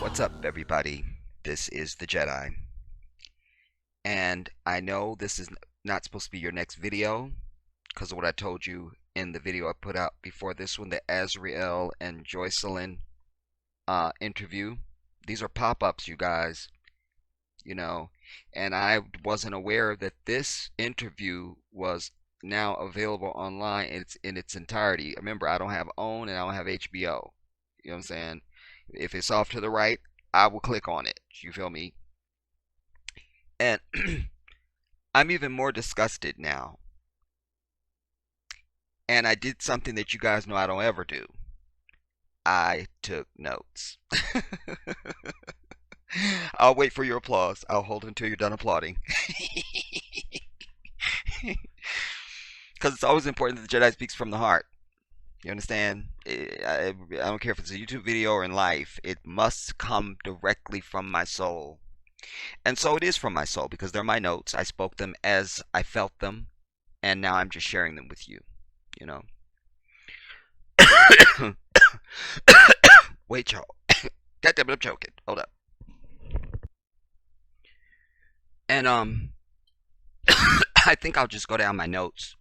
What's up, everybody? This is the Jedi, and I know this is not supposed to be your next video because of what I told you in the video I put out before this one, the Azrael and Joycelyn interview. These are pop-ups, you guys, and I wasn't aware that this interview was now available online in its entirety. Remember, I don't have OWN and I don't have HBO. You know what I'm saying? If it's off to the right, I will click on it. You feel me? And I'm even more disgusted now. And I did something that you guys know I don't ever do. I took notes. I'll wait for your applause. I'll hold until you're done applauding. Because it's always important that the Jedi speaks from the heart. You understand? I don't care if it's a YouTube video or in life. It must come directly from my soul. And so it is from my soul because they're my notes. I spoke them as I felt them. And now I'm just sharing them with you. Wait, y'all. God damn it, I'm choking. Hold up. And I think I'll just go down my notes,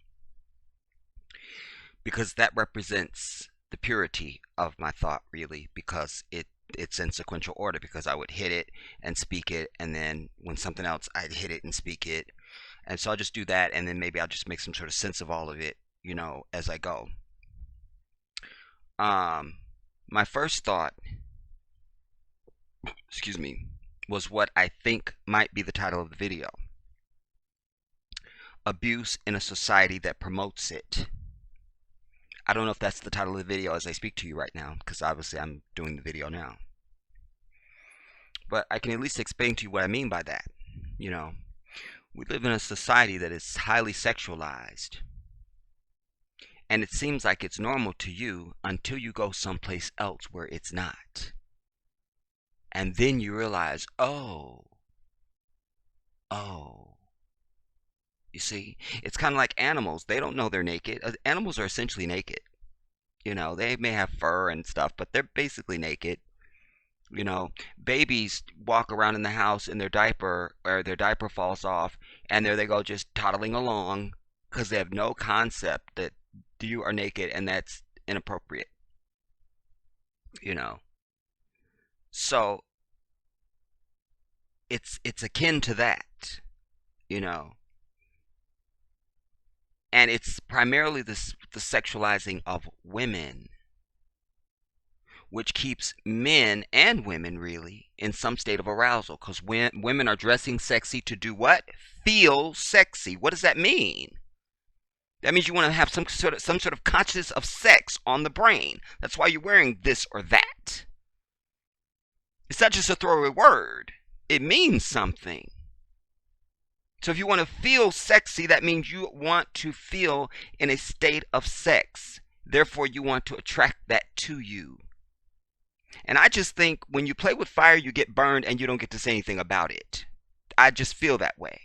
because that represents the purity of my thought, really, because it's in sequential order, because I would hit it and speak it, and then when something else, I'd hit it and speak it. And so I'll just do that, and then maybe I'll just make some sort of sense of all of it, as I go. My first thought, excuse me, was what I think might be the title of the video. Abuse in a society that promotes it. I don't know if that's the title of the video as I speak to you right now, because obviously I'm doing the video now. But I can at least explain to you what I mean by that. We live in a society that is highly sexualized. And it seems like it's normal to you until you go someplace else where it's not. And then you realize, oh. You see, it's kind of like animals. They don't know they're naked. Animals are essentially naked. They may have fur and stuff, but they're basically naked. Babies walk around in the house in their diaper, or their diaper falls off, and there they go just toddling along because they have no concept that you are naked and that's inappropriate. So it's akin to that, and it's primarily the sexualizing of women, which keeps men and women really in some state of arousal, because when women are dressing sexy to do what? Feel sexy. What does that mean? That means you want to have some sort of consciousness of sex on the brain. That's why you're wearing this or that. It's not just a throwaway word. It means something. So if you want to feel sexy, that means you want to feel in a state of sex. Therefore, you want to attract that to you. And I just think when you play with fire, you get burned and you don't get to say anything about it. I just feel that way.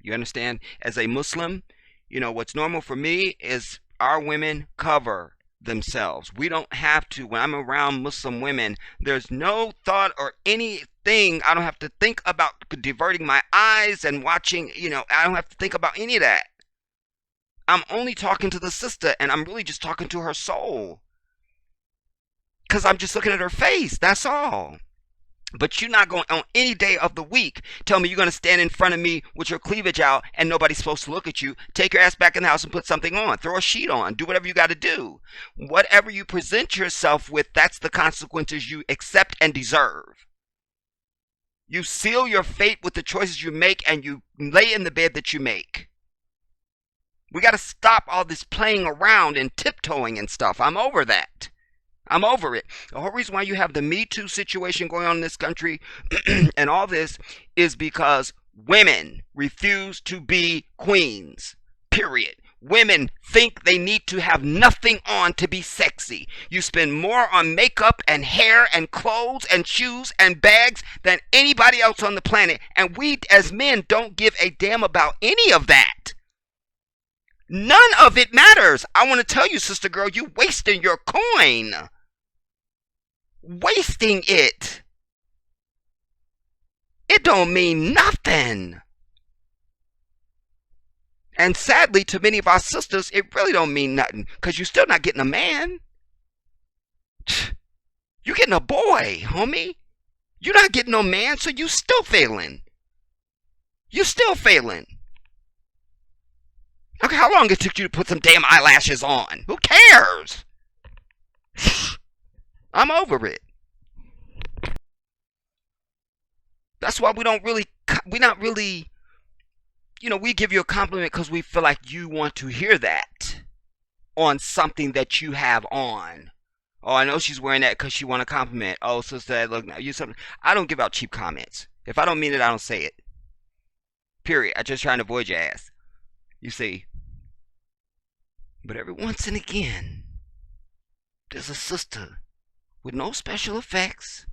You understand? As a Muslim, what's normal for me is our women cover themselves. We don't have to. When I'm around Muslim women, there's no thought or anything. I don't have to think about diverting my eyes and watching, I don't have to think about any of that. I'm only talking to the sister, and I'm really just talking to her soul, because I'm just looking at her face. That's all. But you're not going on any day of the week tell me you're going to stand in front of me with your cleavage out and nobody's supposed to look at you. Take your ass back in the house and put something on. Throw a sheet on. Do whatever you got to do. Whatever you present yourself with, that's the consequences you accept and deserve. You seal your fate with the choices you make, and you lay in the bed that you make. We got to stop all this playing around and tiptoeing and stuff. I'm over that. I'm over it. The whole reason why you have the Me Too situation going on in this country and all this is because women refuse to be queens. Period. Women think they need to have nothing on to be sexy. You spend more on makeup and hair and clothes and shoes and bags than anybody else on the planet. And we as men don't give a damn about any of that. None of it matters. I want to tell you, sister girl, you wasting your coin. wasting it. It don't mean nothing. And sadly, to many of our sisters, it really don't mean nothing because you're still not getting a man. You're getting a boy, homie. You're not getting no man, so you still failing. You still failing. Okay, how long it took you to put some damn eyelashes on? Who cares? I'm over it. That's why we're not really, we give you a compliment because we feel like you want to hear that on something that you have on. Oh, I know she's wearing that because she want a compliment. Oh, sister, look, you something. I don't give out cheap comments. If I don't mean it, I don't say it. Period. I just trying to avoid your ass. You see. But every once and again, there's a sister with no special effects.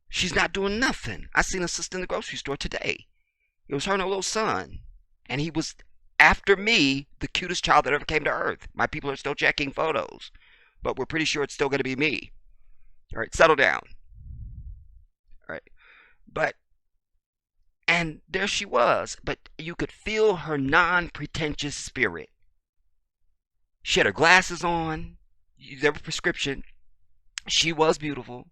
She's not doing nothing. I seen a sister in the grocery store today. It was her and her little son. And he was, after me, the cutest child that ever came to earth. My people are still checking photos. But we're pretty sure it's still going to be me. All right, settle down. All right. And there she was. But you could feel her non-pretentious spirit. She had her glasses on. They were prescription. She was beautiful.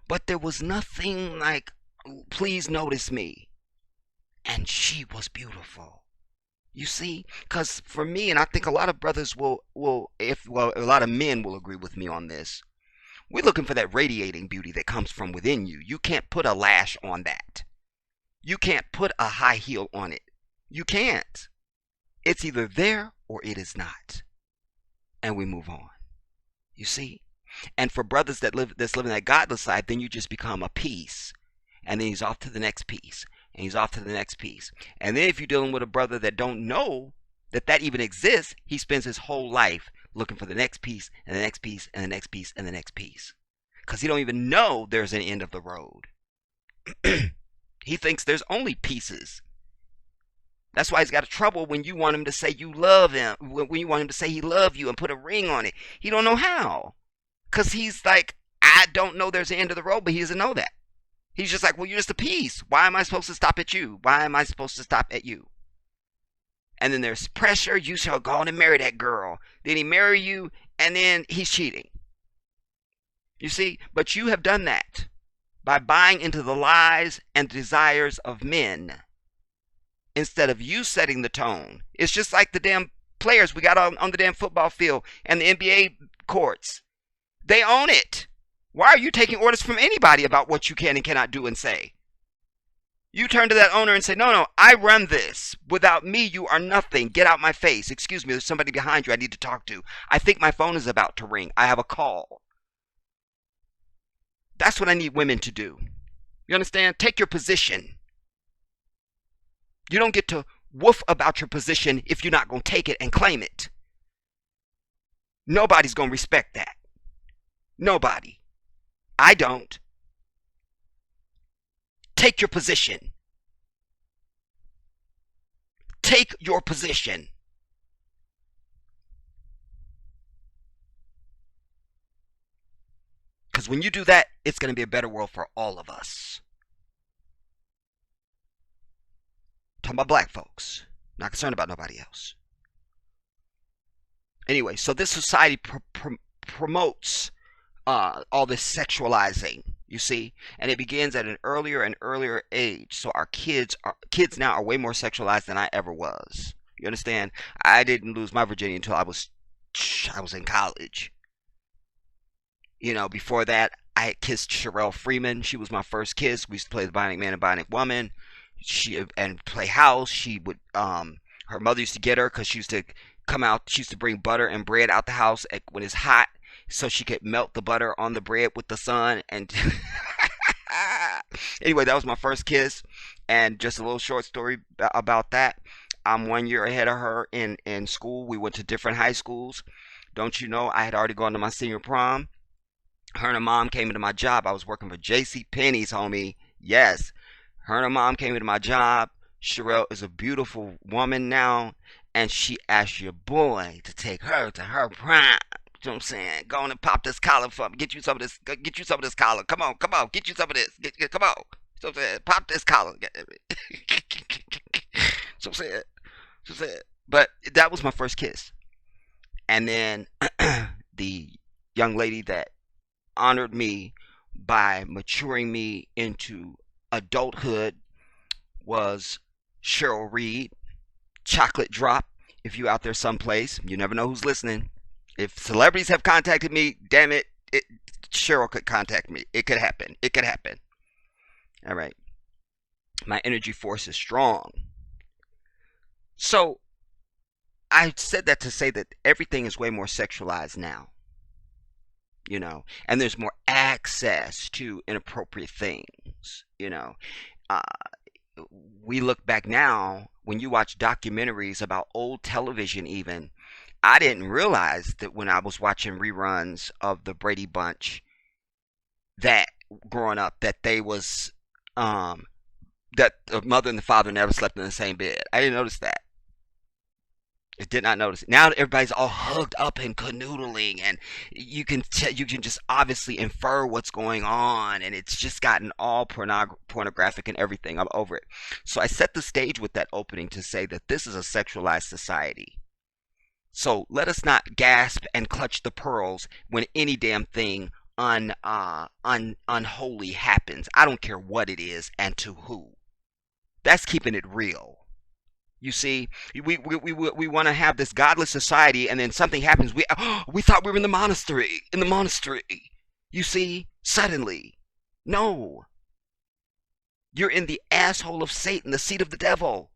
But there was nothing like, please notice me. And she was beautiful. You see? Because for me, and I think a lot of brothers a lot of men will agree with me on this. We're looking for that radiating beauty that comes from within you. You can't put a lash on that. You can't put a high heel on it. You can't. It's either there or it is not. And we move on. You see? And for brothers that's living that godless side, then you just become a piece. And then he's off to the next piece. And he's off to the next piece. And then if you're dealing with a brother that don't know that even exists, he spends his whole life looking for the next piece and the next piece and the next piece and the next piece. Because he don't even know there's an end of the road. He thinks there's only pieces. That's why he's got trouble when you want him to say you love him. When you want him to say he love you and put a ring on it. He don't know how. Because he's like, I don't know there's an end of the road, but he doesn't know that. He's just like, well, you're just a piece. Why am I supposed to stop at you? Why am I supposed to stop at you? And then there's pressure. You shall go on and marry that girl. Then he marry you, and then he's cheating. You see? But you have done that by buying into the lies and desires of men instead of you setting the tone. It's just like the damn players we got on the damn football field and the NBA courts. They own it. Why are you taking orders from anybody about what you can and cannot do and say? You turn to that owner and say, no, I run this. Without me, you are nothing. Get out my face. Excuse me, there's somebody behind you I need to talk to. I think my phone is about to ring. I have a call. That's what I need women to do. You understand? Take your position. You don't get to woof about your position if you're not going to take it and claim it. Nobody's going to respect that. Nobody. I don't. Take your position. Take your position. Because when you do that, it's going to be a better world for all of us. Talking about black folks. Not concerned about nobody else. Anyway, so this society promotes all this sexualizing, you see, and it begins at an earlier and earlier age. So our kids now are way more sexualized than I ever was. You understand? I didn't lose my virginity until I was in college. You know, before that, I had kissed Sherelle Freeman. She was my first kiss. We used to play the Bionic Man and Bionic Woman. And play house. She would her mother used to get her because she used to come out. She used to bring butter and bread out the house when it's hot, so she could melt the butter on the bread with the sun. And anyway, that was my first kiss. And just a little short story about that. I'm 1 year ahead of her in school. We went to different high schools. Don't you know, I had already gone to my senior prom. Her and her mom came into my job. I was working for J.C. Penney's, homie. Yes. Her and her mom came into my job. Sherelle is a beautiful woman now. And she asked your boy to take her to her prom. You know what I'm saying? Go on and pop this collar for me. Get you some of this. Get you some of this collar. Come on, come on. Get you some of this. Come on. So I'm saying, pop this collar. So I'm saying, so I'm saying. But that was my first kiss, and then the young lady that honored me by maturing me into adulthood was Cheryl Reed, Chocolate Drop. If you out there someplace, you never know who's listening. If celebrities have contacted me, damn it, Cheryl could contact me. It could happen. It could happen. All right. My energy force is strong. So I said that to say that everything is way more sexualized now, and there's more access to inappropriate things, Uh, we look back now, when you watch documentaries about old television, even, I didn't realize that when I was watching reruns of the Brady Bunch, that growing up, that they was, that the mother and the father never slept in the same bed. I didn't notice that. I did not notice it. Now everybody's all hugged up and canoodling, and you can just obviously infer what's going on, and it's just gotten all pornographic and everything. I'm over it. So I set the stage with that opening to say that this is a sexualized society. So let us not gasp and clutch the pearls when any damn thing unholy happens. I don't care what it is and to who. That's keeping it real. You see, we want to have this godless society, and then something happens. We thought we were in the monastery. In the monastery, you see, suddenly, no, you're in the asshole of Satan, the seat of the devil.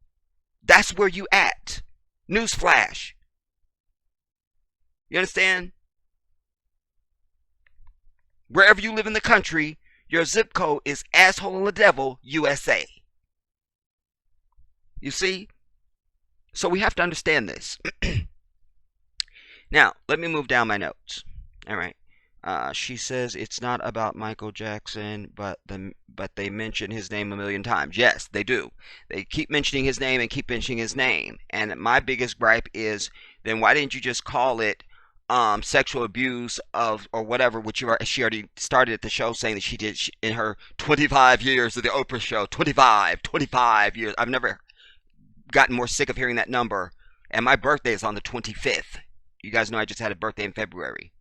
That's where you at. Newsflash. You understand? Wherever you live in the country, your zip code is asshole of the devil, USA. You see? So we have to understand this. Now, let me move down my notes. All right. She says it's not about Michael Jackson, but they mention his name a million times. Yes, they do. They keep mentioning his name and keep mentioning his name. And my biggest gripe is, then why didn't you just call it sexual abuse of or whatever? Which she already started at the show saying that she did in her 25 years of the Oprah show. 25 years. I've never gotten more sick of hearing that number, and my birthday is on the 25th. You guys know I just had a birthday in February,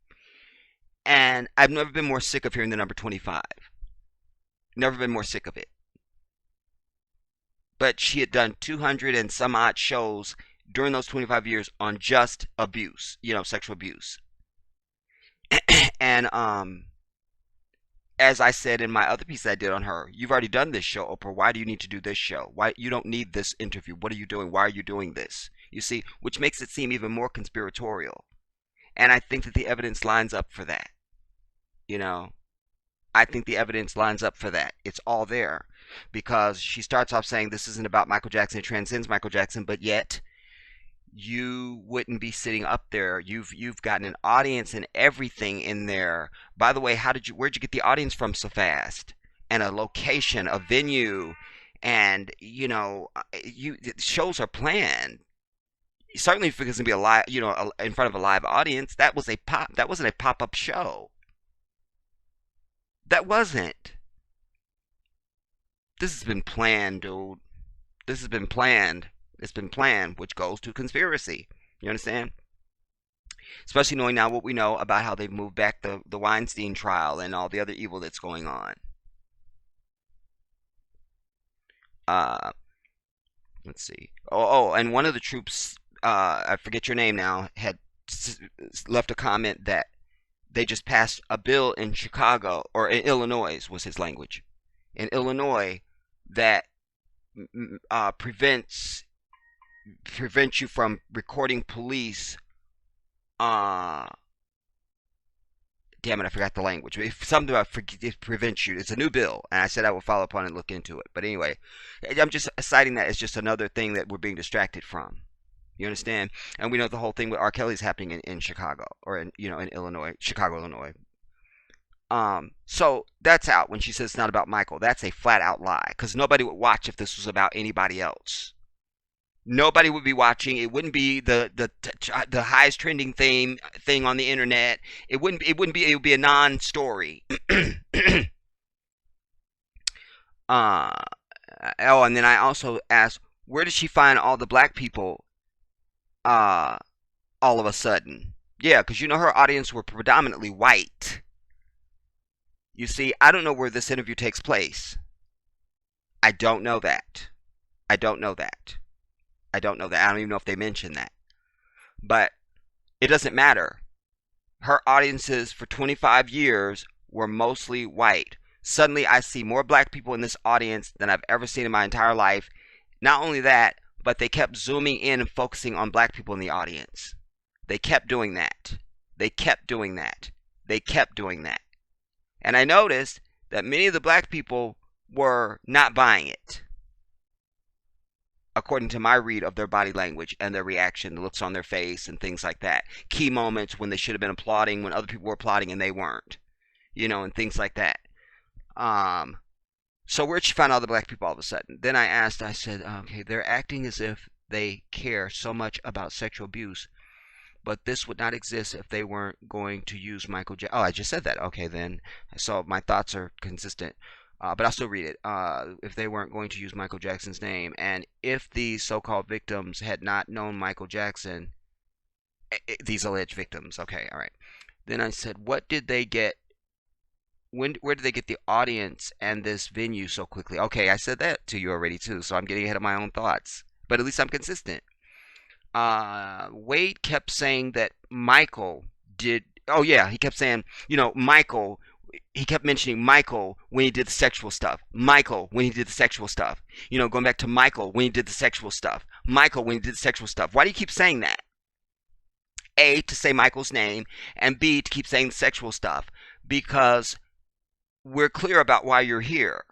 and I've never been more sick of hearing the number 25. Never been more sick of it. But she had done 200 and some odd shows during those 25 years on just abuse, sexual abuse. And as I said in my other piece I did on her, you've already done this show, Oprah. Why do you need to do this show? Why you don't need this interview? What are you doing? Why are you doing this? You see, which makes it seem even more conspiratorial. And I think that the evidence lines up for that. I think the evidence lines up for that. It's all there. Because she starts off saying this isn't about Michael Jackson, it transcends Michael Jackson, but yet you wouldn't be sitting up there. You've gotten an audience and everything in there. By the way, where'd you get the audience from so fast? And a location, a venue, and shows are planned. Certainly, if it's gonna be a live, in front of a live audience, that wasn't a pop-up show. That wasn't. This has been planned, dude. This has been planned. It's been planned, which goes to conspiracy. You understand? Especially knowing now what we know about how they've moved back the Weinstein trial and all the other evil that's going on. Let's see. And one of the troops, I forget your name now, had left a comment that they just passed a bill in Chicago, or in Illinois was his language, in Illinois, that prevents you from recording police. Damn it, I forgot the language. If something about it prevents you. It's a new bill, and I said I will follow up on it and look into it. But anyway, I'm just citing that as just another thing that we're being distracted from. You understand? And we know the whole thing with R. Kelly's happening in Chicago, or in Illinois, Chicago, Illinois. So that's out when she says it's not about Michael. That's a flat out lie, because nobody would watch if this was about anybody else. Nobody would be watching. It wouldn't be the highest trending thing on the internet. It wouldn't be. It would be a non-story. uh, oh, and then I also asked, where did she find all the black people? Uh, all of a sudden, yeah, because her audience were predominantly white. You see, I don't know where this interview takes place. I don't know that. I don't know that. I don't know that. I don't even know if they mentioned that. But it doesn't matter. Her audiences for 25 years were mostly white. Suddenly, I see more black people in this audience than I've ever seen in my entire life. Not only that, but they kept zooming in and focusing on black people in the audience. They kept doing that. They kept doing that. They kept doing that. And I noticed that many of the black people were not buying it, according to my read of their body language and their reaction, the looks on their face, and things like that. Key moments when they should have been applauding, when other people were applauding and they weren't, and things like that. So where'd she find all the black people all of a sudden? Then I said, okay, they're acting as if they care so much about sexual abuse, but this would not exist if they weren't going to use Michael Jackson. Oh, I just said that. Okay, then. So my thoughts are consistent. But I'll still read it. If they weren't going to use Michael Jackson's name, and if these so-called victims had not known Michael Jackson, these alleged victims. Okay, all right. Then I said, what did they get? Where did they get the audience and this venue so quickly? Okay, I said that to you already too, so I'm getting ahead of my own thoughts. But at least I'm consistent. Wade kept saying that Michael did. Oh yeah, he kept saying, Michael. He kept mentioning Michael when he did the sexual stuff. Michael when he did the sexual stuff. Going back to Michael when he did the sexual stuff. Michael when he did the sexual stuff. Why do you keep saying that? A, to say Michael's name, and B, to keep saying the sexual stuff. Because we're clear about why you're here.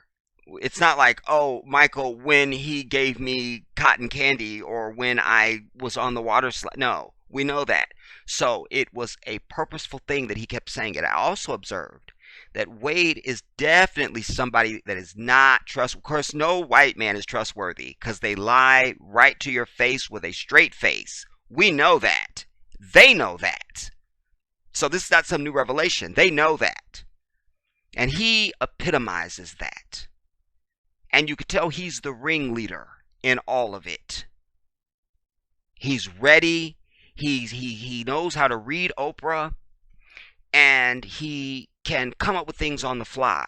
It's not like, oh, Michael, when he gave me cotton candy or when I was on the water slide. No, we know that. So it was a purposeful thing that he kept saying it. I also observed that Wade is definitely somebody that is not trustworthy. Of course, no white man is trustworthy because they lie right to your face with a straight face. We know that. They know that. So this is not some new revelation. They know that. And he epitomizes that. And you could tell he's the ringleader in all of it. He's ready. He knows how to read Oprah. And he can come up with things on the fly.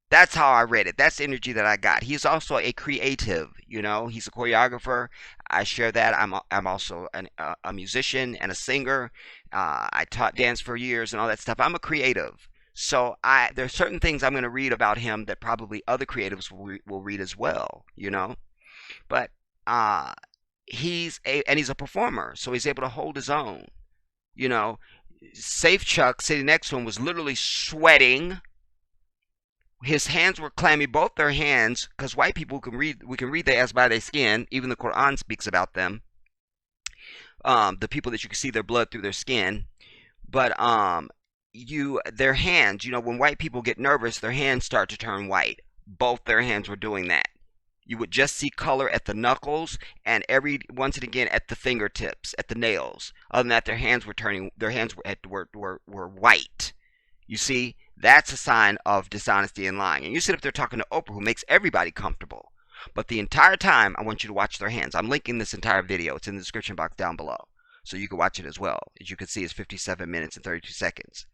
That's how I read it. That's the energy that I got. He's also a creative, He's a choreographer. I share that. I'm also a musician and a singer. I taught dance for years and all that stuff. I'm a creative. So there are certain things I'm going to read about him that probably other creatives will read as well, But he's a performer, so he's able to hold his own, Safe Chuck sitting next to him was literally sweating. His hands were clammy, both their hands, because white people we can read their ass by their skin. Even the Quran speaks about them. The people that you can see their blood through their skin. But their hands, when white people get nervous, their hands start to turn white. Both their hands were doing that. You would just see color at the knuckles and every once and again at the fingertips, at the nails. Other than that, their hands were white. You see, that's a sign of dishonesty and lying. And you sit up there talking to Oprah, who makes everybody comfortable. But the entire time, I want you to watch their hands. I'm linking this entire video. It's in the description box down below. So you can watch it as well. As you can see, it's 57 minutes and 32 seconds.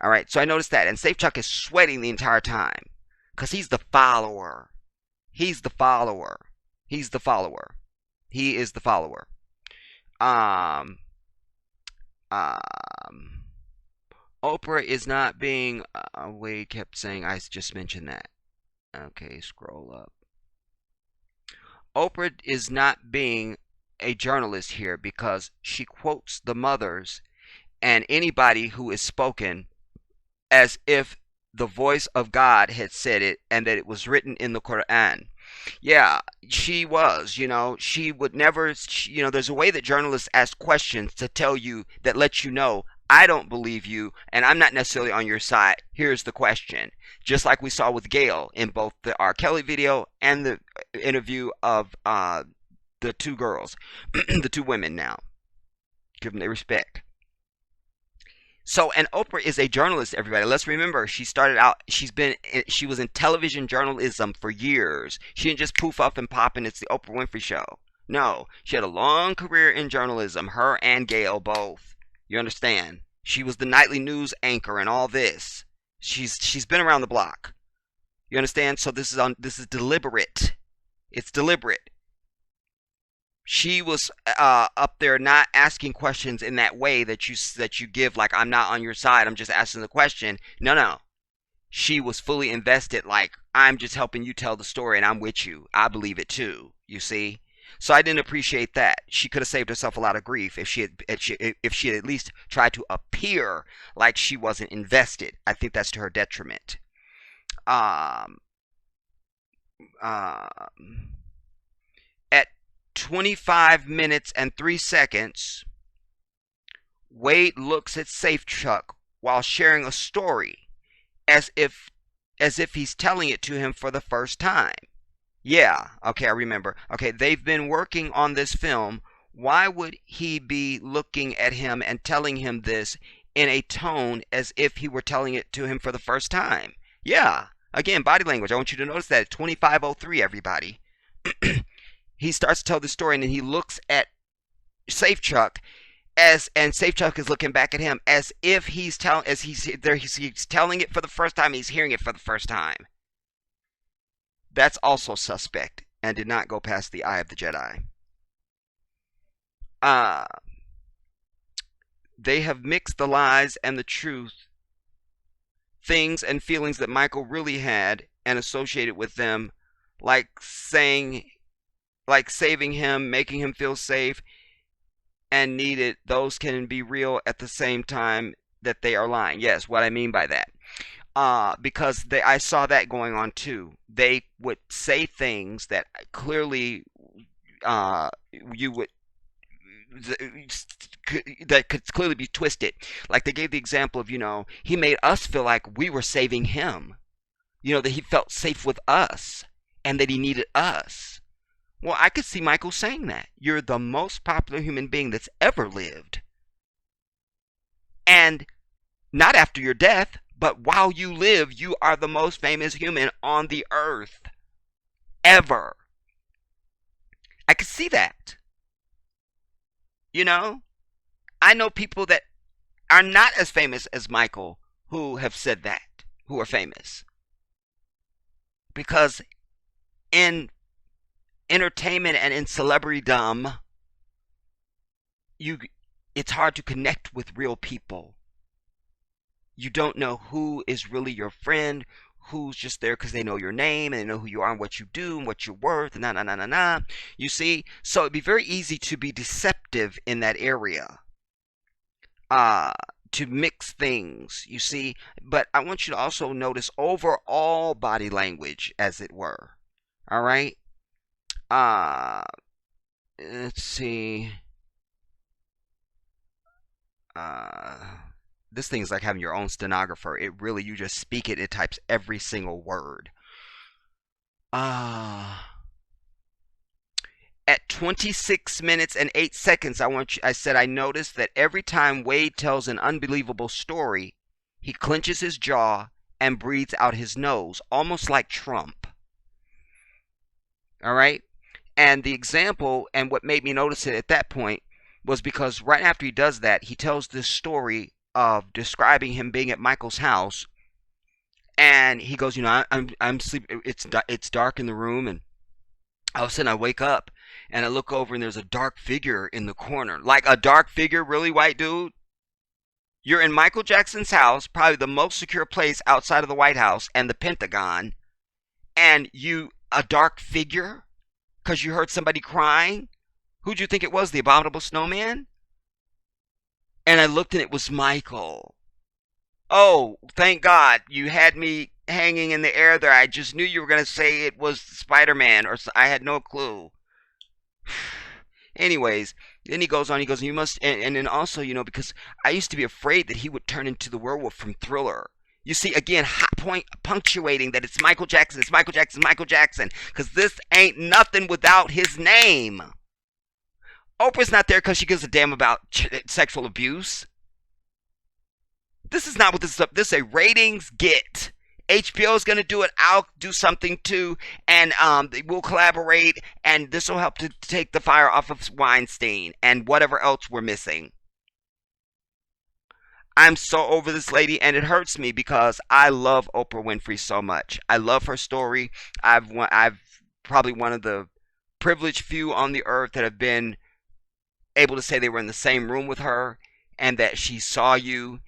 All right, so I noticed that. And Safe Chuck is sweating the entire time. Because he's the follower. He's the follower. He's the follower. He is the follower. Oprah is not being. Wade kept saying. I just mentioned that. Okay, scroll up. Oprah is not being a journalist here because she quotes the mothers and anybody who is spoken as if the voice of God had said it and that it was written in the Quran. Yeah, she was, she would never, there's a way that journalists ask questions to tell you that lets you know, I don't believe you and I'm not necessarily on your side. Here's the question. Just like we saw with Gail in both the R. Kelly video and the interview of the two girls, the two women now. Give them their respect. So, and Oprah is a journalist, everybody. Let's remember, she started out, she was in television journalism for years. She didn't just poof up and pop and it's the Oprah Winfrey Show. No, she had a long career in journalism, her and Gail both. You understand? She was the nightly news anchor and all this. She's been around the block. You understand? So this is deliberate. It's deliberate. She was up there not asking questions in that way that you give, like, I'm not on your side, I'm just asking the question. No. She was fully invested, like, I'm just helping you tell the story and I'm with you. I believe it too, you see? So I didn't appreciate that. She could have saved herself a lot of grief if she had at least tried to appear like she wasn't invested. I think that's to her detriment. Um, um, at 25 minutes and 3 seconds, Wade looks at Safechuck while sharing a story as if he's telling it to him for the first time. Yeah, okay, I remember. Okay, they've been working on this film. Why would he be looking at him and telling him this in a tone as if he were telling it to him for the first time? Yeah, again, body language. I want you to notice that at 25:03, everybody. He starts to tell the story and then he looks at Safechuck and Safechuck is looking back at him as if he's telling it for the first time, he's hearing it for the first time. That's also suspect and did not go past the eye of the Jedi. They have mixed the lies and the truth, things and feelings that Michael really had and associated with them, like saving him, making him feel safe and needed. Those can be real at the same time that they are lying. Yes, what I mean by that. Because I saw that going on too. They would say things that clearly you would that could clearly be twisted. Like they gave the example of, he made us feel like we were saving him. That he felt safe with us and that he needed us. Well, I could see Michael saying that. You're the most popular human being that's ever lived. And not after your death, but while you live, you are the most famous human on the earth. Ever. I could see that. I know people that are not as famous as Michael who have said that, who are famous. Because in entertainment and in celebritydom, it's hard to connect with real people. You don't know who is really your friend, who's just there because they know your name and they know who you are and what you do and what you're worth, and You see? So it'd be very easy to be deceptive in that area. To mix things, you see? But I want you to also notice overall body language, as it were. All right? Let's see. This thing is like having your own stenographer. You just speak it, it types every single word. At 26 minutes and 8 seconds, I said I noticed that every time Wade tells an unbelievable story, he clenches his jaw and breathes out his nose, almost like Trump. All right? And the example, and what made me notice it at that point, was because right after he does that, he tells this story of describing him being at Michael's house, and he goes, I'm sleeping. It's dark in the room, and all of a sudden I wake up and I look over and there's a dark figure in the corner. Like a dark figure, really, white dude? You're in Michael Jackson's house, probably the most secure place outside of the White House and the Pentagon, and a dark figure? Because you heard somebody crying? Who'd you think it was? The Abominable Snowman? And I looked and it was Michael. Oh, thank God. You had me hanging in the air there. I just knew you were going to say it was Spider-Man, or I had no clue. Anyways, then he goes on, you must, and then also, because I used to be afraid that he would turn into the werewolf from Thriller. You see, again, hot point punctuating that it's Michael Jackson, because this ain't nothing without his name. Oprah's not there because she gives a damn about sexual abuse. This is not what this is. This is a ratings get. HBO is going to do it. I'll do something too, and we'll collaborate, and this will help to take the fire off of Weinstein and whatever else we're missing. I'm so over this lady, and it hurts me because I love Oprah Winfrey so much. I love her story. I've probably one of the privileged few on the earth that have been able to say they were in the same room with her and that she saw you.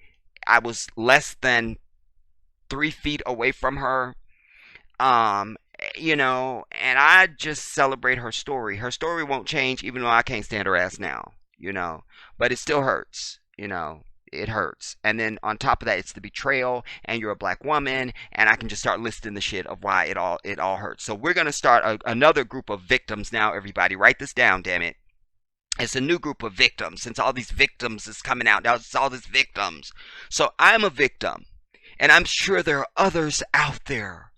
I was less than 3 feet away from her. Um, and I just celebrate her story. Her story won't change, even though I can't stand her ass now, but it still hurts. It hurts. And then on top of that, it's the betrayal, and you're a black woman, and I can just start listing the shit of why it all hurts. So we're gonna start another group of victims now. Everybody, write this down, damn it. It's a new group of victims since all these victims is coming out. Now it's all these victims. So I'm a victim, and I'm sure there are others out there.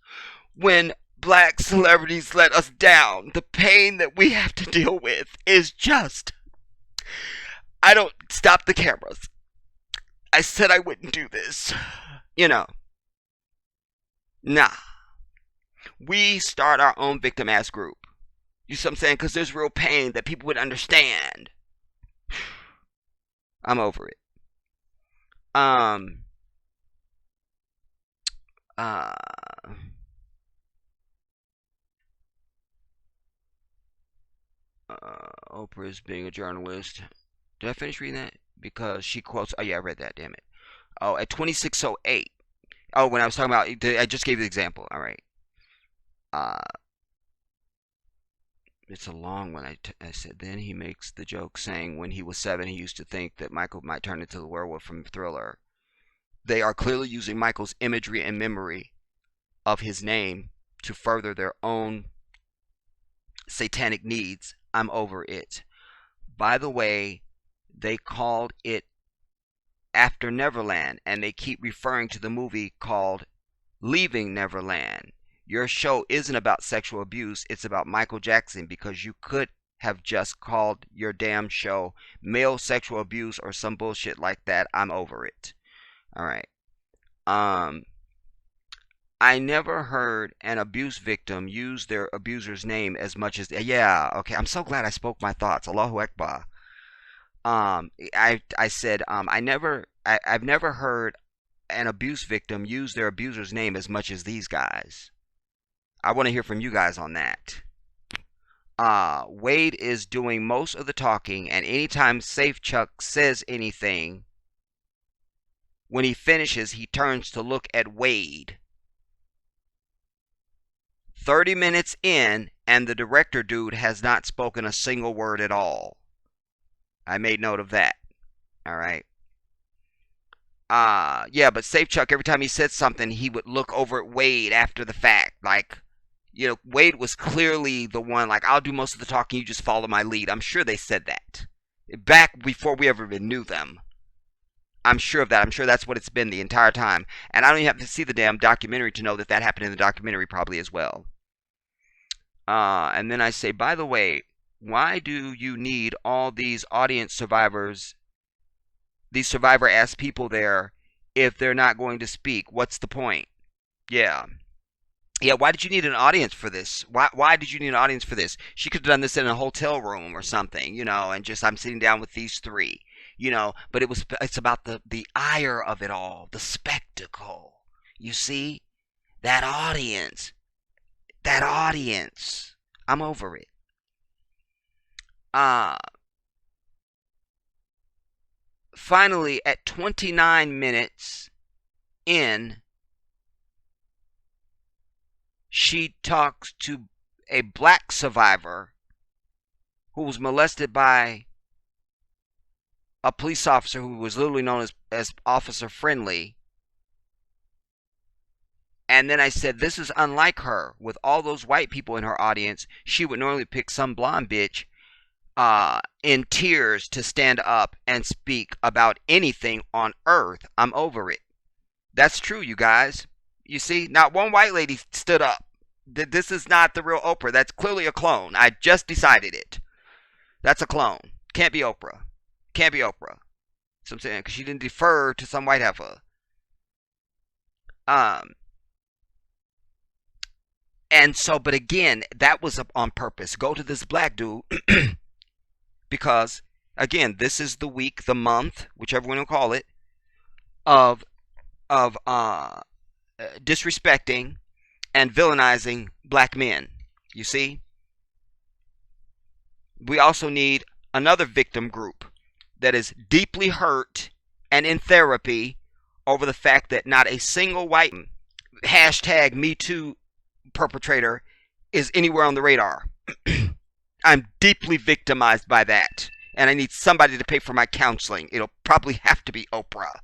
When black celebrities let us down, the pain that we have to deal with is just. I don't stop the cameras. I said I wouldn't do this. You know, nah. We start our own victim ass group. You see what I'm saying? Because there's real pain that people would understand. I'm over it. Um, uh, Oprah's being a journalist. Did I finish reading that? Because she quotes. Oh yeah, I read that. Damn it. Oh, at 26:08. Oh, when I was talking about, I just gave you the example. All right. Uh, it's a long one. I said, then he makes the joke saying when he was 7, he used to think that Michael might turn into the werewolf from Thriller. They are clearly using Michael's imagery and memory of his name to further their own satanic needs. I'm over it. By the way, they called it After Neverland, and they keep referring to the movie called Leaving Neverland. Your show isn't about sexual abuse, it's about Michael Jackson, because you could have just called your damn show Male Sexual Abuse or some bullshit like that. I'm over it. Alright. I never heard an abuse victim use their abuser's name as much as. Yeah, okay. I'm so glad I spoke my thoughts. Allahu Akbar. I said, I've never heard an abuse victim use their abuser's name as much as these guys. I want to hear from you guys on that. Wade is doing most of the talking, and anytime Safe Chuck says anything, when he finishes, he turns to look at Wade. 30 minutes in, and the director dude has not spoken a single word at all. I made note of that. Alright. Yeah, but Safe Chuck, every time he said something, he would look over at Wade after the fact. Like, Wade was clearly the one, like, I'll do most of the talking, you just follow my lead. I'm sure they said that. Back before we ever even knew them. I'm sure of that. I'm sure that's what it's been the entire time. And I don't even have to see the damn documentary to know that that happened in the documentary probably as well. And then I say, by the way, why do you need all these audience survivors, these survivor-ass people there, if they're not going to speak? What's the point? Yeah. Yeah, why did you need an audience for this? Why did you need an audience for this? She could have done this in a hotel room or something, and just I'm sitting down with these three, but it's about the ire of it all, the spectacle. You see? That audience. I'm over it. Finally, at 29 minutes in, she talks to a black survivor who was molested by a police officer who was literally known as Officer Friendly. And then I said, this is unlike her. With all those white people in her audience, she would normally pick some blonde bitch in tears to stand up and speak about anything on earth. I'm over it. That's true, you guys. You see, not one white lady stood up. This is not the real Oprah. That's clearly a clone. I just decided it. That's a clone. Can't be Oprah. Can't be Oprah. So I'm saying because she didn't defer to some white heifer. Um, and so, but again, that was on purpose. Go to this black dude because again, this is the week, the month, whichever one you call it, of of disrespecting and villainizing black men. You see, we also need another victim group that is deeply hurt and in therapy over the fact that not a single white hashtag Me Too perpetrator is anywhere on the radar. I'm deeply victimized by that, and I need somebody to pay for my counseling. It'll probably have to be Oprah.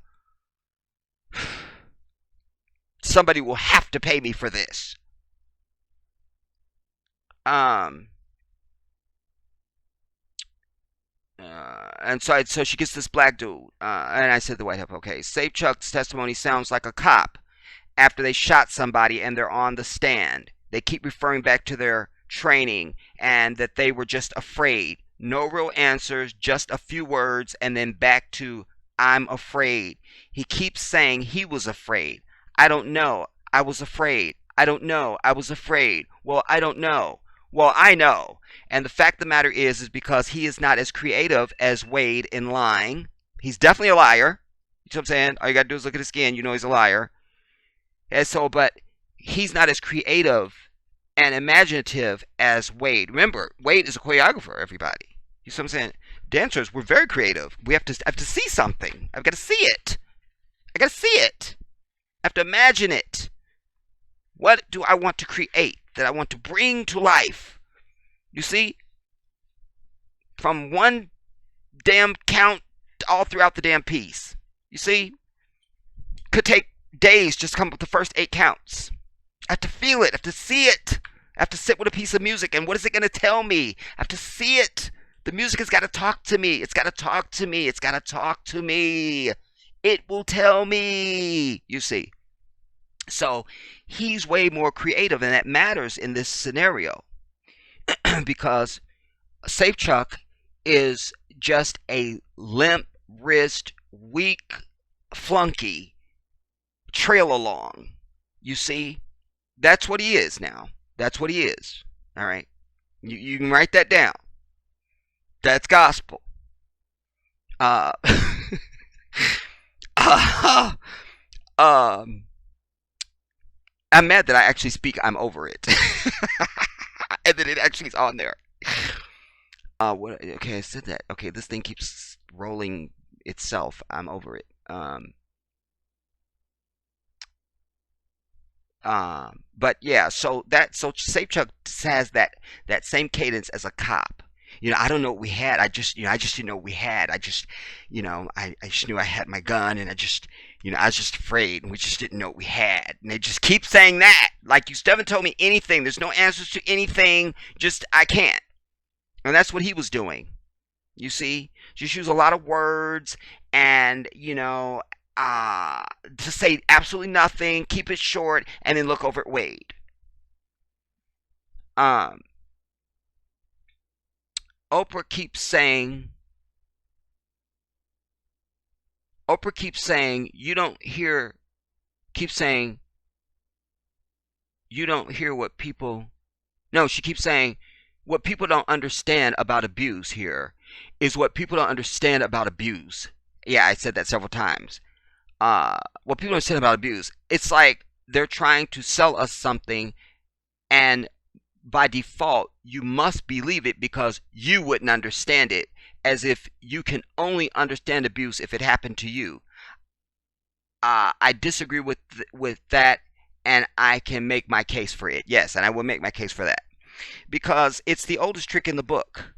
Somebody will have to pay me for this. Um, and so she gets this black dude, and I said the white heifer. Okay, Safe Chuck's testimony sounds like a cop after they shot somebody and they're on the stand. They keep referring back to their training and that they were just afraid. No real answers, just a few words, and then back to I'm afraid. He keeps saying he was afraid. I don't know. I was afraid. I don't know. I was afraid. Well, I don't know. Well, I know. And the fact of the matter is because he is not as creative as Wade in lying. He's definitely a liar. You know what I'm saying? All you got to do is look at his skin. You know he's a liar. And so, but he's not as creative and imaginative as Wade. Remember, Wade is a choreographer, everybody. You see what I'm saying? Dancers, we're very creative. I have to see something. I've got to see it. I got to see it. I have to imagine it. What do I want to create that I want to bring to life? You see? From one damn count all throughout the damn piece. You see? Could take days just to come up with the first 8 counts. I have to feel it. I have to see it. I have to sit with a piece of music. And what is it going to tell me? I have to see it. The music has got to talk to me. It's got to talk to me. It's got to talk to me. It will tell me. You see. So he's way more creative, and that matters in this scenario because Safe Chuck is just a limp wrist, weak flunky trail along. You see? That's what he is now. That's what he is. All right? You can write that down. That's gospel. Uh, um, I'm mad that I actually speak I'm over it. And then it actually is on there. What? Okay, I said that. Okay, this thing keeps rolling itself. I'm over it. But yeah, so Safe Chuck has that same cadence as a cop. I don't know what we had. I just didn't know what we had. I just knew I had my gun, and I was just afraid, and we just didn't know what we had. And they just keep saying that, like you still haven't told me anything. There's no answers to anything. Just I can't. And that's what he was doing. You see, just use a lot of words, and to say absolutely nothing, keep it short, and then look over at Wade. Um, Oprah keeps saying, you don't hear, keeps saying, you don't hear what people, no, she keeps saying, what people don't understand about abuse here is what people don't understand about abuse. Yeah, I said that several times. What people don't understand about abuse, it's like they're trying to sell us something, and by default, you must believe it because you wouldn't understand it, as if you can only understand abuse if it happened to you. I disagree with that, and I can make my case for it. Yes, and I will make my case for that because it's the oldest trick in the book.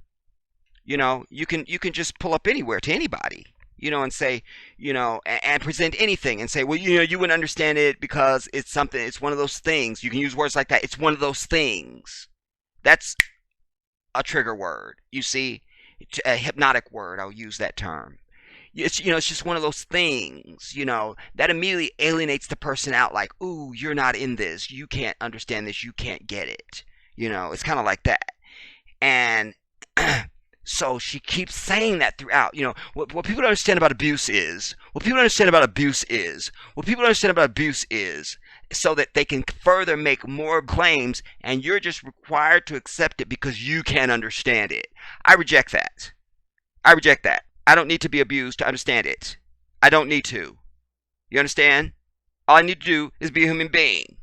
You can just pull up anywhere to anybody, and say, and present anything and say, well, you wouldn't understand it because it's one of those things. You can use words like that. It's one of those things. That's a trigger word. You see, a hypnotic word. I'll use that term. It's just one of those things, that immediately alienates the person out like, ooh, you're not in this. You can't understand this. You can't get it. It's kind of like that. And So she keeps saying that throughout. What people don't understand about abuse is, what people don't understand about abuse is, what people don't understand about abuse is, so that they can further make more claims, and you're just required to accept it because you can't understand it. I reject that. I reject that. I don't need to be abused to understand it. I don't need to. You understand? All I need to do is be a human being.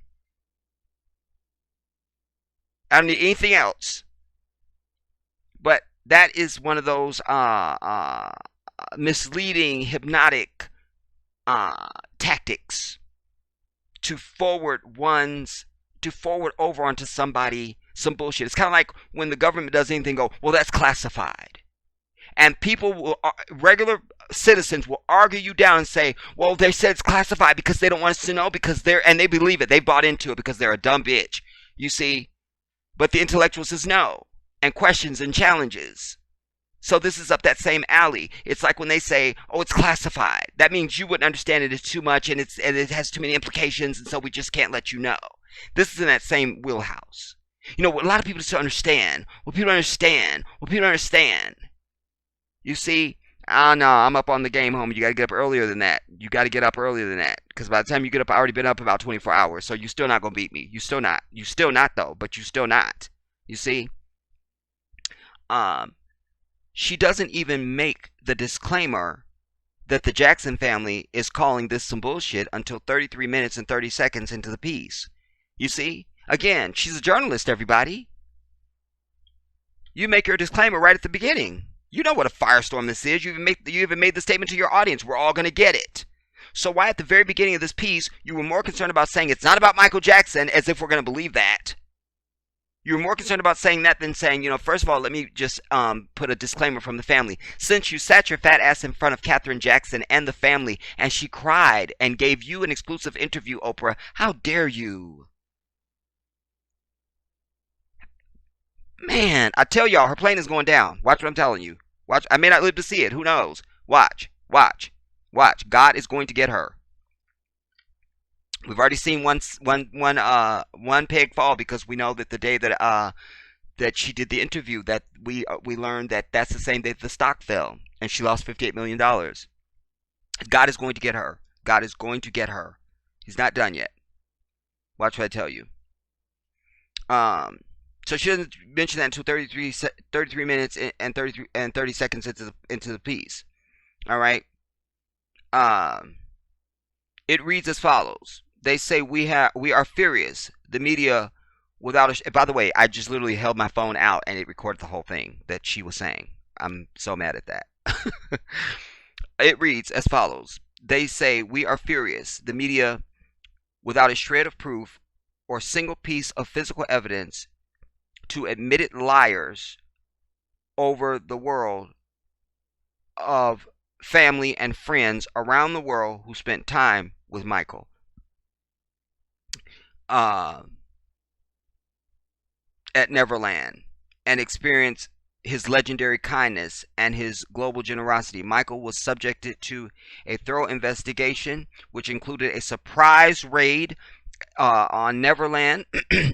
I don't need anything else. But that is one of those misleading, hypnotic tactics to forward over onto somebody some bullshit. It's kind of like when the government does anything, go, well, that's classified. And people will, regular citizens will argue you down and say, well, they said it's classified because they don't want us to know, because and they believe it. They bought into it because they're a dumb bitch. You see? But the intellectual says no, and questions and challenges. So this is up that same alley. It's like when they say, oh, it's classified. That means you wouldn't understand it. It's too much, and it has too many implications, and so we just can't let you know. This is in that same wheelhouse. What a lot of people just don't understand. What people don't understand. You see, no, I'm up on the game, homie. You got to get up earlier than that. Because by the time you get up, I already been up about 24 hours. So you're still not going to beat me. You still not. You still not, though. But you still not. You see? She doesn't even make the disclaimer that the Jackson family is calling this some bullshit until 33 minutes and 30 seconds into the piece. You see? Again, she's a journalist, everybody. You make your disclaimer right at the beginning. You know what a firestorm this is. You even made the statement to your audience. We're all going to get it. So why at the very beginning of this piece, you were more concerned about saying it's not about Michael Jackson, as if we're going to believe that. You were more concerned about saying that than saying, first of all, let me just put a disclaimer from the family. Since you sat your fat ass in front of Katherine Jackson and the family, and she cried and gave you an exclusive interview, Oprah, how dare you? Man, I tell y'all, her plane is going down. Watch what I'm telling you. Watch. I may not live to see it. Who knows? Watch. God is going to get her. We've already seen one peg fall, because we know that the day that she did the interview, that we learned that that's the same day the stock fell and she lost $58 million. God is going to get her. God is going to get her. He's not done yet. Watch what I tell you. So she doesn't mention that until 33 minutes and 30 seconds into the piece. All right. It reads as follows. They say we are furious. The media, without a... By the way, I just literally held my phone out and it recorded the whole thing that she was saying. I'm so mad at that. It reads as follows. They say we are furious. The media, without a shred of proof or single piece of physical evidence, to admitted liars over the world of family and friends around the world who spent time with Michael. At Neverland, and experienced his legendary kindness and his global generosity. Michael was subjected to a thorough investigation, which included a surprise raid on Neverland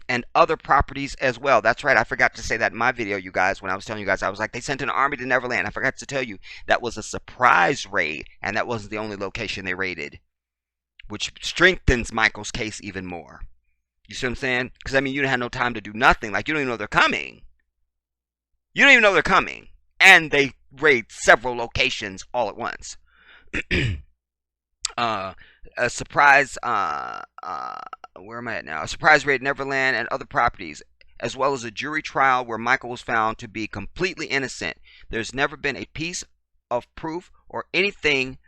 and other properties as well. That's right, I forgot to say that in my video, you guys. When I was telling you guys, I was like, they sent an army to Neverland. I forgot to tell you that was a surprise raid, and that wasn't the only location they raided, which strengthens Michael's case even more. You see what I'm saying? Because, I mean, you don't have no time to do nothing. Like, you don't even know they're coming. You don't even know they're coming. And they raid several locations all at once. A surprise, where am I at now? A surprise raid Neverland and other properties, as well as a jury trial where Michael was found to be completely innocent. There's never been a piece of proof or anything,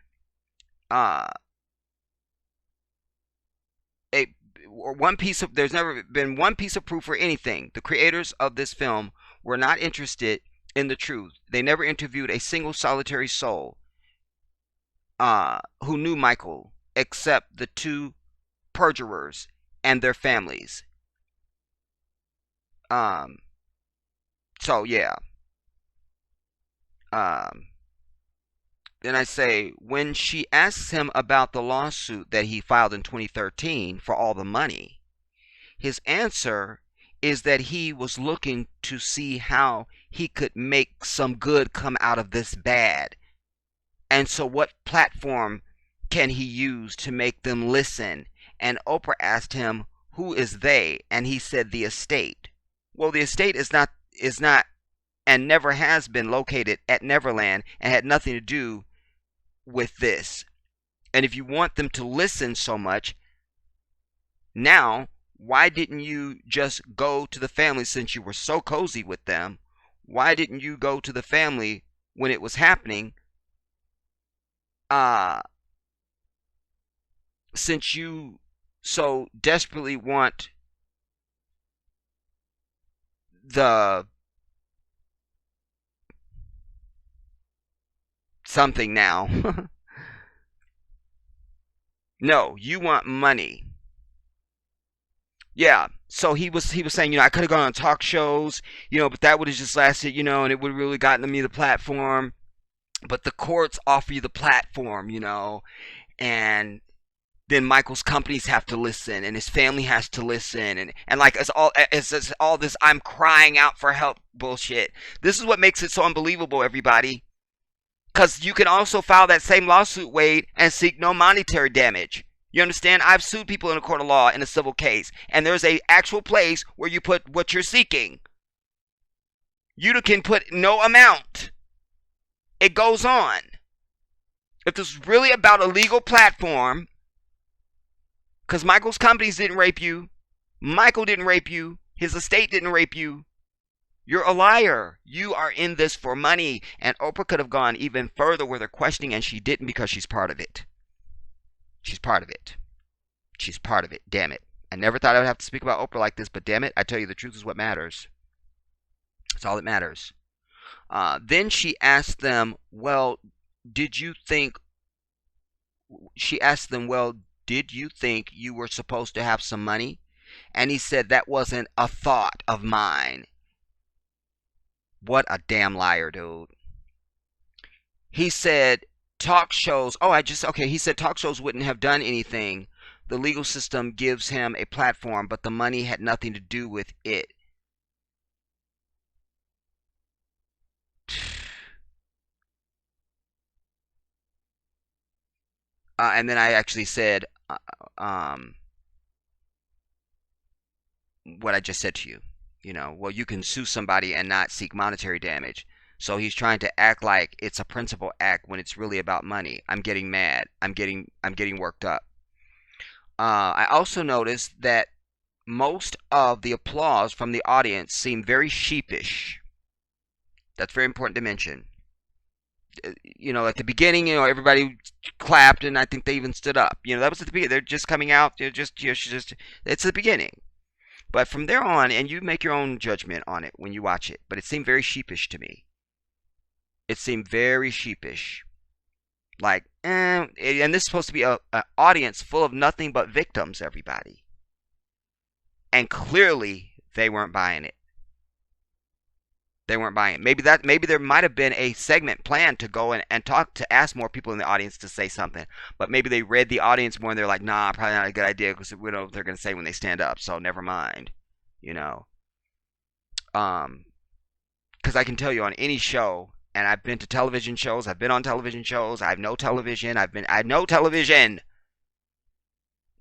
there's never been one piece of proof or anything. The creators of this film were not interested in the truth. They never interviewed a single solitary soul who knew Michael, except the two perjurers and their families. So yeah. Then I say, when she asks him about the lawsuit that he filed in 2013 for all the money, his answer is that he was looking to see how he could make some good come out of this bad. And so, what platform can he use to make them listen? And Oprah asked him, "Who is they?" And he said, "The estate." Well, the estate is not and never has been located at Neverland and had nothing to do with this. And if you want them to listen so much, now, why didn't you just go to the family since you were so cozy with them? Why didn't you go to the family when it was happening? Uh, since you so desperately want the something now. No, you want money. Yeah. So he was saying, I could have gone on talk shows, but that would have just lasted, and it would have really gotten me the platform. But the courts offer you the platform, and then Michael's companies have to listen, and his family has to listen, and like it's all this I'm crying out for help bullshit. This is what makes it so unbelievable, everybody. Because you can also file that same lawsuit, Wade, and seek no monetary damage. You understand? I've sued people in a court of law in a civil case, and there's a actual place where you put what you're seeking. You can put no amount. It goes on. If this is really about a legal platform, because Michael's companies didn't rape you, Michael didn't rape you, his estate didn't rape you, you're a liar. You are in this for money. And Oprah could have gone even further with her questioning, and she didn't because she's part of it. She's part of it. She's part of it. Damn it. I never thought I would have to speak about Oprah like this, but damn it, I tell you, the truth is what matters. It's all that matters. Then she asked them, well, did you think you were supposed to have some money? And he said, that wasn't a thought of mine. What a damn liar, dude. He said talk shows, he said talk shows wouldn't have done anything. The legal system gives him a platform, but the money had nothing to do with it. And then I actually said what I just said to you. Well, you can sue somebody and not seek monetary damage. So he's trying to act like it's a principal act when it's really about money. I'm getting mad. I'm getting worked up. I also noticed that most of the applause from the audience seemed very sheepish. That's very important to mention. At the beginning, everybody clapped, and I think they even stood up. That was at the beginning. They're just coming out. It's the beginning. But from there on, and you make your own judgment on it when you watch it, but it seemed very sheepish to me. It seemed very sheepish. Like, and this is supposed to be an audience full of nothing but victims, everybody. And clearly, they weren't buying it. They weren't buying it. Maybe there might have been a segment planned to go and talk to ask more people in the audience to say something. But maybe they read the audience more and they're like, nah, probably not a good idea because we know what they're going to say when they stand up. So never mind. Because I can tell you on any show, and I've been to television shows, I've been on television shows, I know television, I know television.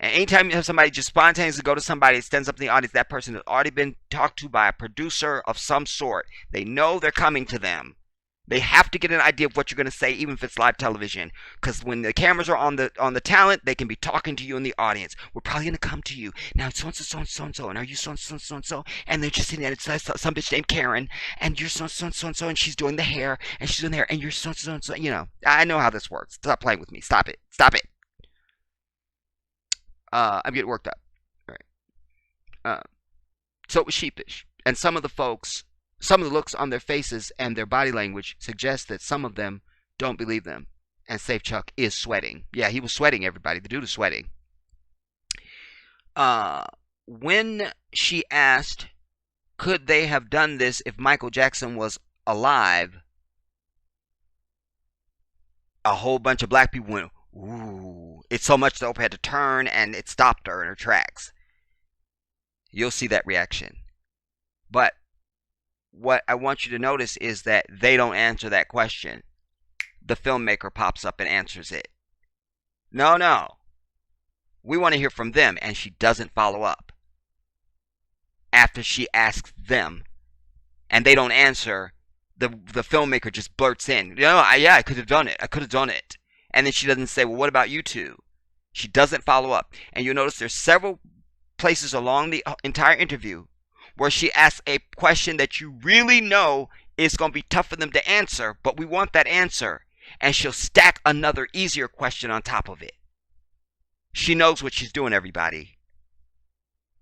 And anytime you have somebody just spontaneously go to somebody that stands up in the audience, that person has already been talked to by a producer of some sort. They know they're coming to them. They have to get an idea of what you're going to say, even if it's live television. Because when the cameras are on the talent, they can be talking to you in the audience. We're probably going to come to you. Now, so-and-so, so-and-so, and so, and are you so-and-so, so-and-so? And they're just sitting there, and it's some bitch named Karen, and you're so-and-so, so-and-so, and she's doing the hair, and she's doing the hair, and you're so-and-so, so-and-so. I know how this works. Stop playing with me. Stop it. Stop it. I'm getting worked up. All right. So it was sheepish. And some of the looks on their faces and their body language suggest that some of them don't believe them. And Safe Chuck is sweating. Yeah, he was sweating, everybody. The dude is sweating. When she asked, could they have done this if Michael Jackson was alive, a whole bunch of black people went, ooh. It's so much that Oprah had to turn and it stopped her in her tracks. You'll see that reaction. But what I want you to notice is that they don't answer that question. The filmmaker pops up and answers it. No, no. We want to hear from them, and she doesn't follow up after she asks them, and they don't answer. The filmmaker just blurts in, yeah, I could have done it. I could have done it. And then she doesn't say, well, what about you two? She doesn't follow up. And you'll notice there's several places along the entire interview where she asks a question that you really know is going to be tough for them to answer, but we want that answer. And she'll stack another easier question on top of it. She knows what she's doing, everybody.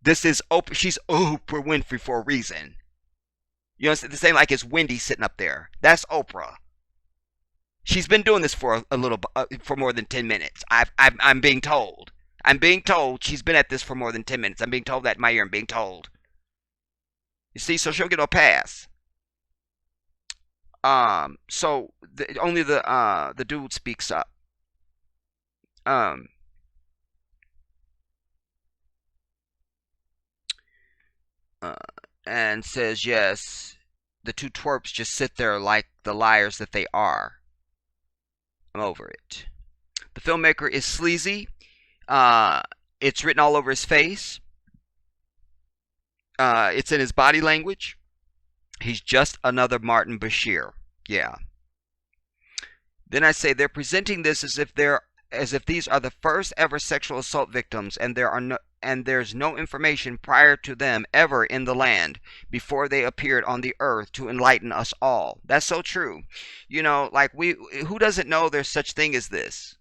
This is Oprah. She's Oprah Winfrey for a reason. You know, the same like it's Wendy sitting up there. That's Oprah. She's been doing this for for more than 10 minutes. I'm being told. I'm being told she's been at this for more than 10 minutes. I'm being told that in my ear. I'm being told. You see, so she'll get a pass. So only the dude speaks up. And says, yes, the two twerps just sit there like the liars that they are. I'm over it. The filmmaker is sleazy. It's written all over his face. It's in his body language. He's just another Martin Bashir. Yeah. Then I say they're presenting this as if these are the first ever sexual assault victims, and there's no information prior to them ever in the land before they appeared on the earth to enlighten us all. That's so true. You know, like who doesn't know there's such thing as this?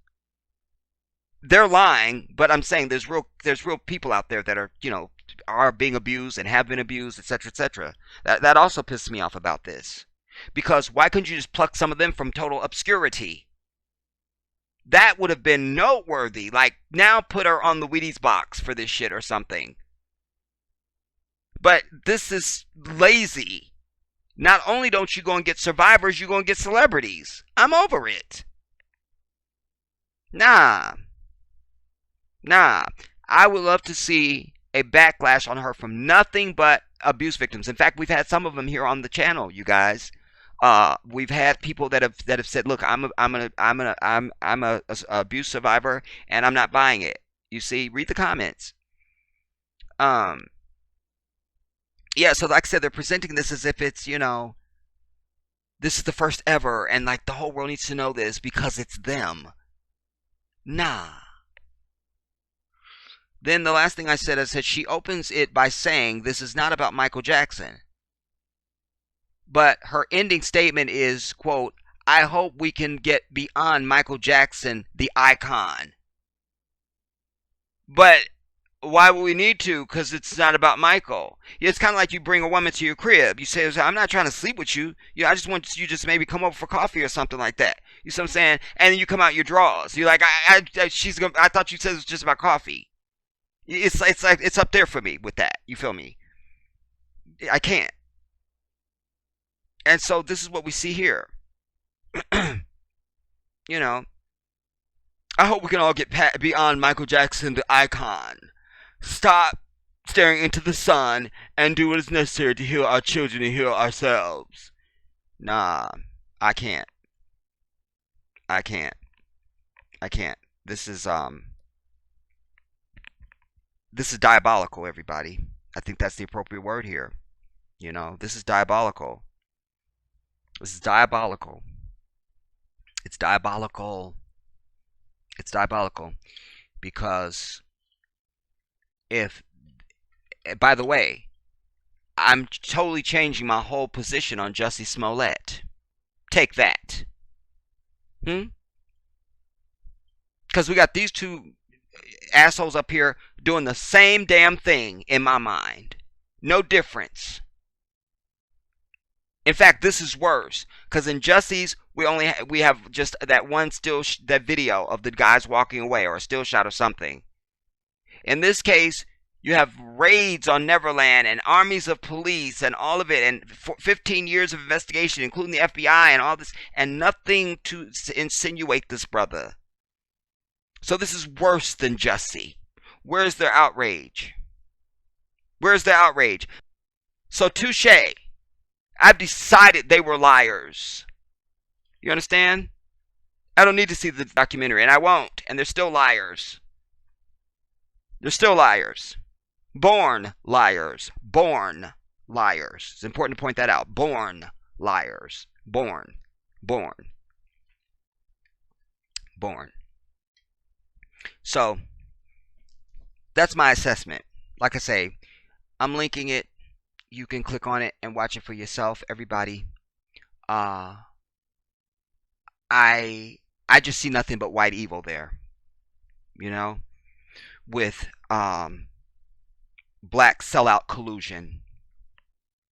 They're lying, but I'm saying there's real people out there that are, are being abused and have been abused, etc., etc. That also pisses me off about this. Because why couldn't you just pluck some of them from total obscurity? That would have been noteworthy. Like, now put her on the Wheaties box for this shit or something. But this is lazy. Not only don't you go and get survivors, you're going to get celebrities. I'm over it. Nah. I would love to see a backlash on her from nothing but abuse victims. In fact, we've had some of them here on the channel, you guys. We've had people that have said, "Look, I'm a abuse survivor, and I'm not buying it." You see, read the comments. Yeah. So, like I said, they're presenting this as if it's this is the first ever, and like the whole world needs to know this because it's them. Nah. Then the last thing I said she opens it by saying this is not about Michael Jackson. But her ending statement is, quote, I hope we can get beyond Michael Jackson, the icon. But why would we need to? Because it's not about Michael. It's kind of like you bring a woman to your crib. You say, I'm not trying to sleep with you. I just want you to maybe come over for coffee or something like that. You see what I'm saying? And then you come out your drawers. You're like, I thought you said it was just about coffee. It's like it's up there for me with that. You feel me? I can't. And so this is what we see here. I hope we can all get beyond Michael Jackson, the icon. Stop staring into the sun and do what is necessary to heal our children and heal ourselves. Nah, I can't. This is diabolical, everybody. I think that's the appropriate word here. This is diabolical. This is diabolical. It's diabolical. It's diabolical. Because by the way, I'm totally changing my whole position on Jussie Smollett. Take that. Because we got these two assholes up here doing the same damn thing in my mind. No difference. In fact, this is worse because in Jussie's we have just that one that video of the guys walking away or a still shot or something. In this case, you have raids on Neverland and armies of police and all of it and 15 years of investigation, including the FBI and all this, and nothing to insinuate this brother. So this is worse than Jussie. Where's their outrage? Where's the outrage? So touche. I've decided they were liars. You understand? I don't need to see the documentary, and I won't. And they're still liars. They're still liars. Born liars. Born liars. It's important to point that out. Born liars. Born. Born. Born. So, that's my assessment. Like I say, I'm linking it. You can click on it and watch it for yourself, everybody. Uh I I just see nothing but white evil there, you know, with black sellout collusion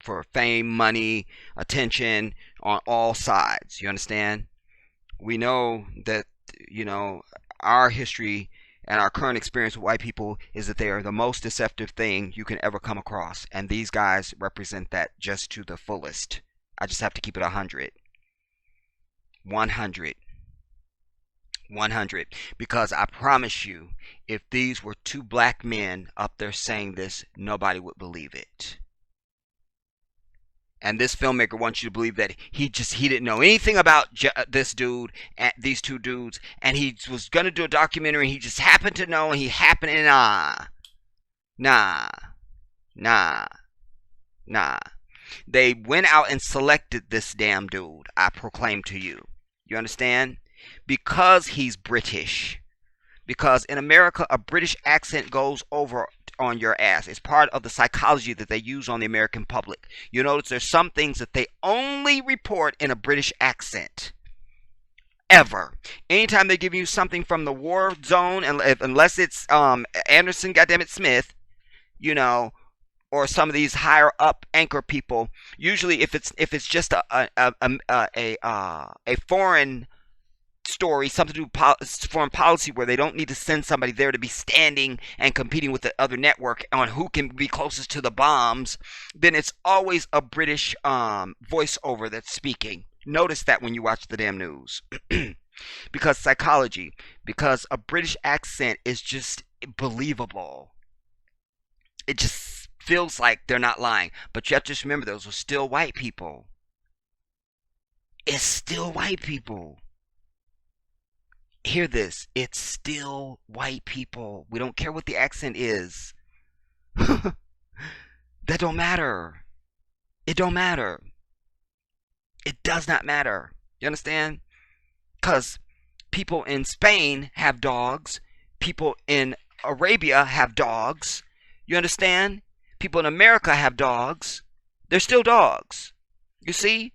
for fame, money, attention on all sides. You understand? We know that, you know, our history and our current experience with white people is that they are the most deceptive thing you can ever come across. And these guys represent that just to the fullest. I just have to keep it 100. 100. 100. Because I promise you, if these were two black men up there saying this, nobody would believe it. And this filmmaker wants you to believe that he didn't know anything about this dude and these two dudes, and he was gonna do a documentary and he just happened to know, and he happened to nah nah nah. They went out and selected this damn dude. I proclaim to you. You understand? Because he's British. Because in America, a British accent goes over on your ass. It's part of the psychology that they use on the American public. You notice there's some things that they only report in a British accent. Ever. Anytime they give you something from the war zone, and unless it's Anderson goddammit Smith, you know, or some of these higher up anchor people, usually if it's just a foreign story, something to do with foreign policy, where they don't need to send somebody there to be standing and competing with the other network on who can be closest to the bombs, then it's always a British voiceover that's speaking. Notice that when you watch the damn news. Because psychology, because a British accent is just believable. It just feels like they're not lying. But you have to just remember, those are still white people. It's still white people. Hear this. It's still white people. We don't care what the accent is. That don't matter. It don't matter. It does not matter. You understand? Because people in Spain have dogs. People in Arabia have dogs. You understand? People in America have dogs. They're still dogs. You see?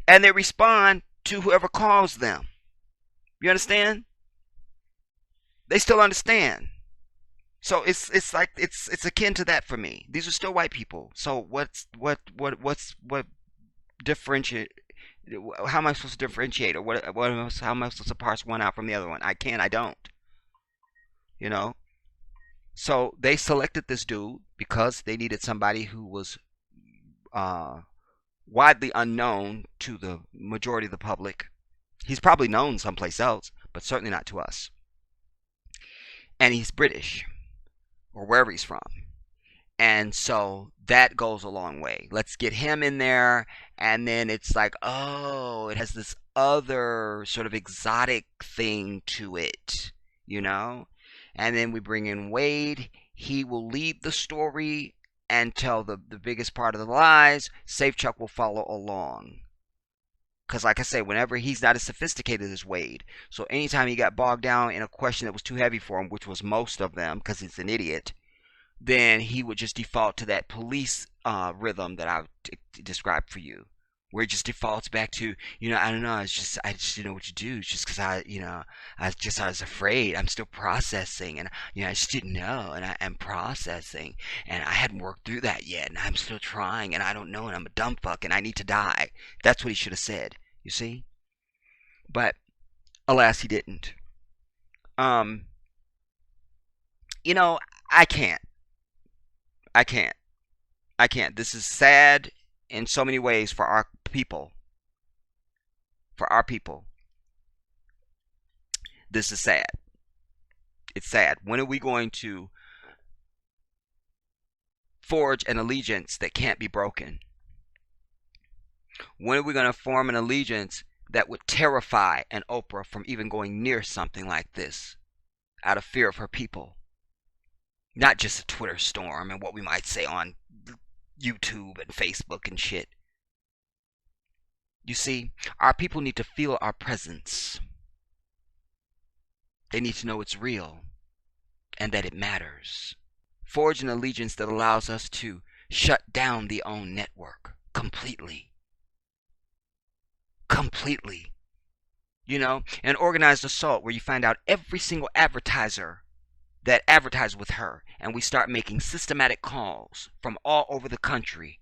And they respond to whoever calls them. You understand? They still understand. So it's like it's akin to that for me. These are still white people. So what differentiate? How am I supposed to differentiate, or how am I supposed to parse one out from the other one? I can't. I don't. You know. So they selected this dude because they needed somebody who was widely unknown to the majority of the public. He's probably known someplace else, but certainly not to us. And he's British, or wherever he's from. And so that goes a long way. Let's get him in there, and then it's like, oh, it has this other sort of exotic thing to it, you know? And then we bring in Wade. He will lead the story and tell the biggest part of the lies. Safe Chuck will follow along. Because, like I say, whenever he's not as sophisticated as Wade. So anytime he got bogged down in a question that was too heavy for him, which was most of them, because he's an idiot, then he would just default to that police rhythm that I described for you. Where it just defaults back to, I don't know, I just didn't know what to do. It's just because I was afraid. I'm still processing, and I just didn't know, and I'm processing, and I hadn't worked through that yet, and I'm still trying, and I don't know, and I'm a dumb fuck, and I need to die. That's what he should have said. You see? But alas, he didn't. I can't. I can't. I can't. This is sad in so many ways for our people. For our people. This is sad. It's sad. When are we going to forge an allegiance that can't be broken? When are we going to form an allegiance that would terrify an Oprah from even going near something like this out of fear of her people? Not just a Twitter storm and what we might say on YouTube and Facebook and shit. You see, our people need to feel our presence. They need to know it's real and that it matters. Forge an allegiance that allows us to shut down the OWN network completely. Completely. You know, an organized assault where you find out every single advertiser that advertised with her, and we start making systematic calls from all over the country.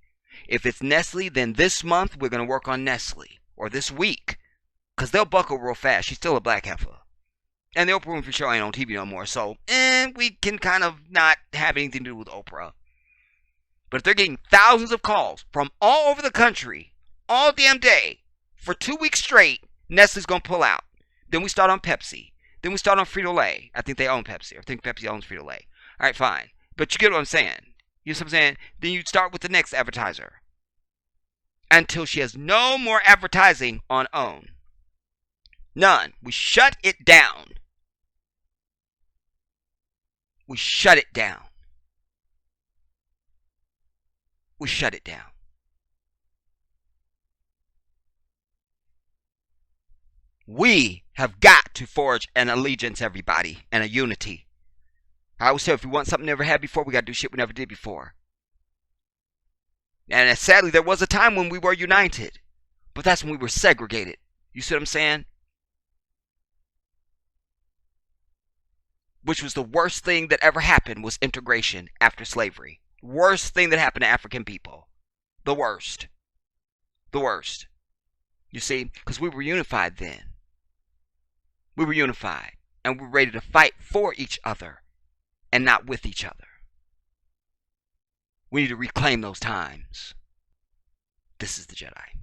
If it's Nestle, then this month we're going to work on Nestle, or this week, because they'll buckle real fast. She's still a black heifer. And the Oprah Winfrey Show ain't on TV no more, so we can kind of not have anything to do with Oprah. But if they're getting thousands of calls from all over the country, all damn day, for 2 weeks straight, Nestle's going to pull out. Then we start on Pepsi. Then we start on Frito-Lay. I think they own Pepsi. I think Pepsi owns Frito-Lay. All right, fine. But you get what I'm saying. You know what I'm saying? Then you start with the next advertiser. Until she has no more advertising on OWN. None. We shut it down. We shut it down. We shut it down. We have got to forge an allegiance, everybody, and a unity. I always say if we want something we never had before, we got to do shit we never did before. And sadly, there was a time when we were united. But that's when we were segregated. You see what I'm saying? Which was the worst thing that ever happened was integration after slavery. Worst thing that happened to African people. The worst. The worst. You see? Because we were unified then. We were unified. And we were ready to fight for each other. And not with each other. We need to reclaim those times. This is the Jedi.